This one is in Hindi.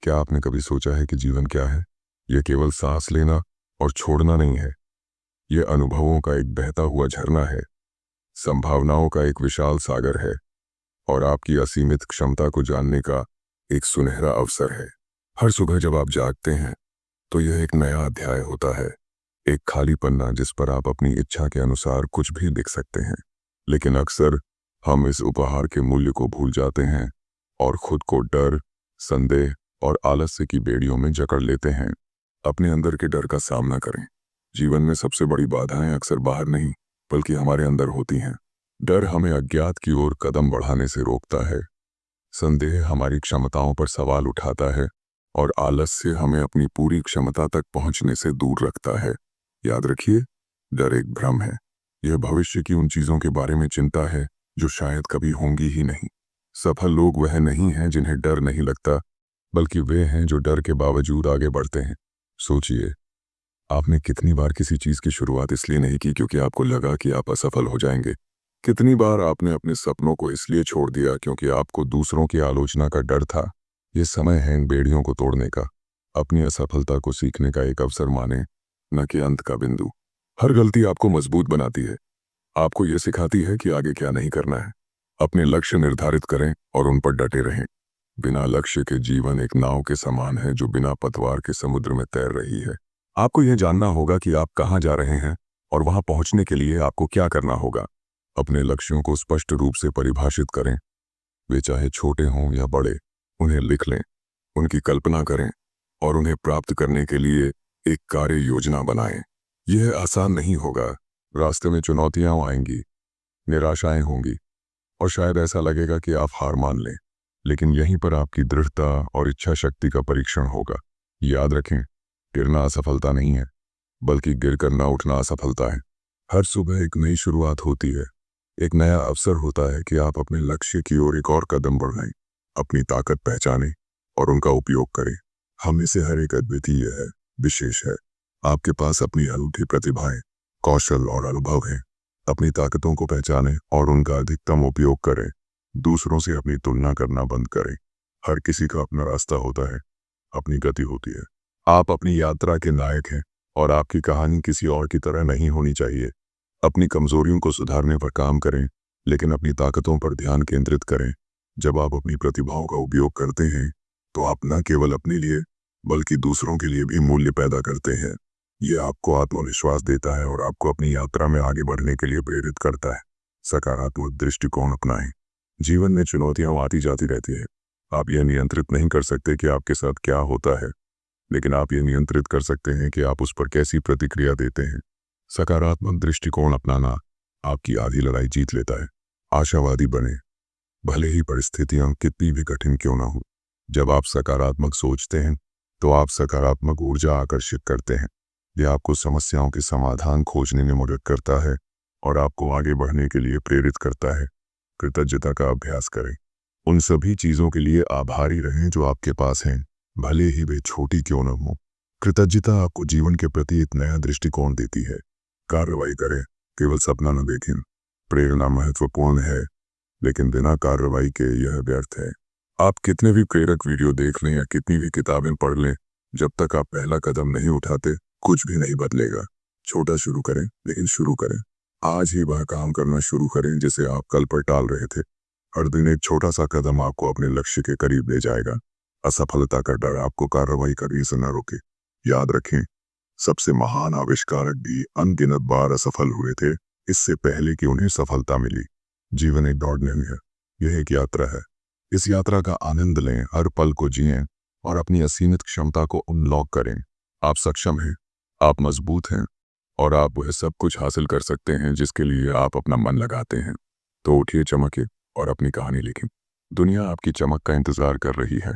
क्या आपने कभी सोचा है कि जीवन क्या है? यह केवल सांस लेना और छोड़ना नहीं है। यह अनुभवों का एक बहता हुआ झरना है, संभावनाओं का एक विशाल सागर है और आपकी असीमित क्षमता को जानने का एक सुनहरा अवसर है। हर सुबह जब आप जागते हैं तो यह एक नया अध्याय होता है, एक खाली पन्ना जिस पर आप अपनी इच्छा के अनुसार कुछ भी लिख सकते हैं। लेकिन अक्सर हम इस उपहार के मूल्य को भूल जाते हैं और खुद को डर, संदेह और आलस्य की बेड़ियों में जकड़ लेते हैं। अपने अंदर के डर का सामना करें। जीवन में सबसे बड़ी बाधाएं अक्सर बाहर नहीं बल्कि हमारे अंदर होती हैं। डर हमें अज्ञात की ओर कदम बढ़ाने से रोकता है, संदेह हमारी क्षमताओं पर सवाल उठाता है और आलस्य हमें अपनी पूरी क्षमता तक पहुंचने से दूर रखता है। याद रखिए, डर एक भ्रम है। यह भविष्य की उन चीजों के बारे में चिंता है जो शायद कभी होंगी ही नहीं। सफल लोग वह नहीं हैं जिन्हें डर नहीं लगता, बल्कि वे हैं जो डर के बावजूद आगे बढ़ते हैं। सोचिए, आपने कितनी बार किसी चीज की शुरुआत इसलिए नहीं की क्योंकि आपको लगा कि आप असफल हो जाएंगे। कितनी बार आपने अपने सपनों को इसलिए छोड़ दिया क्योंकि आपको दूसरों की आलोचना का डर था। ये समय है इन बेड़ियों को तोड़ने का। अपनी असफलता को सीखने का एक अवसर माने, न कि अंत का बिंदु। हर गलती आपको मजबूत बनाती है, आपको ये सिखाती है कि आगे क्या नहीं करना है। अपने लक्ष्य निर्धारित करें और उन पर डटे रहें। बिना लक्ष्य के जीवन एक नाव के समान है जो बिना पतवार के समुद्र में तैर रही है। आपको यह जानना होगा कि आप कहाँ जा रहे हैं और वहां पहुंचने के लिए आपको क्या करना होगा। अपने लक्ष्यों को स्पष्ट रूप से परिभाषित करें, वे चाहे छोटे हों या बड़े। उन्हें लिख लें, उनकी कल्पना करें और उन्हें प्राप्त करने के लिए एक कार्य योजना बनाएं। यह आसान नहीं होगा, रास्ते में चुनौतियां आएंगी, निराशाएं होंगी और शायद ऐसा लगेगा कि आप हार मान लें। लेकिन यहीं पर आपकी दृढ़ता और इच्छा शक्ति का परीक्षण होगा। याद रखें, गिरना असफलता नहीं है, बल्कि गिरकर न उठना असफलता है। हर सुबह एक नई शुरुआत होती है, एक नया अवसर होता है कि आप अपने लक्ष्य की ओर एक और कदम बढ़ाएं, अपनी ताकत पहचानें और उनका उपयोग करें। हम में से हर एक अद्वितीय है, विशेष है। आपके पास अपनी अनूठी प्रतिभाएं, कौशल और अनुभव हैं। अपनी ताकतों को पहचानें और उनका अधिकतम उपयोग करें। दूसरों से अपनी तुलना करना बंद करें। हर किसी का अपना रास्ता होता है, अपनी गति होती है। आप अपनी यात्रा के नायक हैं और आपकी कहानी किसी और की तरह नहीं होनी चाहिए। अपनी कमजोरियों को सुधारने पर काम करें, लेकिन अपनी ताकतों पर ध्यान केंद्रित करें। जब आप अपनी प्रतिभाओं का उपयोग करते हैं तो आप न केवल अपने लिए बल्कि दूसरों के लिए भी मूल्य पैदा करते हैं। ये आपको आत्मविश्वास देता है और आपको अपनी यात्रा में आगे बढ़ने के लिए प्रेरित करता है। सकारात्मक दृष्टिकोण अपनाएं। जीवन में चुनौतियां आती जाती रहती है। आप यह नियंत्रित नहीं कर सकते कि आपके साथ क्या होता है, लेकिन आप ये नियंत्रित कर सकते हैं कि आप उस पर कैसी प्रतिक्रिया देते हैं। सकारात्मक दृष्टिकोण अपनाना आपकी आधी लड़ाई जीत लेता है। आशावादी बने, भले ही परिस्थितियां कितनी भी कठिन क्यों ना हो। जब आप सकारात्मक सोचते हैं तो आप सकारात्मक ऊर्जा आकर्षित करते हैं। यह आपको समस्याओं के समाधान खोजने में मदद करता है और आपको आगे बढ़ने के लिए प्रेरित करता है। कृतज्ञता का अभ्यास करें। उन सभी चीजों के लिए आभारी रहें जो आपके पास हैं, भले ही वे छोटी क्यों न हो। कृतज्ञता आपको जीवन के प्रति एक नया दृष्टिकोण देती है। कार्रवाई करें, केवल सपना न देखें। प्रेरणा महत्वपूर्ण है, लेकिन बिना कार्रवाई के यह व्यर्थ है। आप कितने भी प्रेरक वीडियो देख लें या कितनी भी किताबें पढ़ लें, जब तक आप पहला कदम नहीं उठाते कुछ भी नहीं बदलेगा। छोटा शुरू करें, लेकिन शुरू करें। आज ही वह काम करना शुरू करें जिसे आप कल पर टाल रहे थे। हर दिन एक छोटा सा कदम आपको अपने लक्ष्य के करीब ले जाएगा। असफलता का डर आपको कार्रवाई करने से न रोके। याद रखें, सबसे महान आविष्कारक भी अनगिनत बार असफल हुए थे, इससे पहले कि उन्हें सफलता मिली। जीवन एक दौड़ नहीं है, यह एक यात्रा है। इस यात्रा का आनंद लें, हर पल को जिएं और अपनी असीमित क्षमता को अनलॉक करें। आप सक्षम हैं, आप मजबूत हैं और आप वह सब कुछ हासिल कर सकते हैं जिसके लिए आप अपना मन लगाते हैं। तो उठिए, चमकिए और अपनी कहानी लिखें। दुनिया आपकी चमक का इंतजार कर रही है।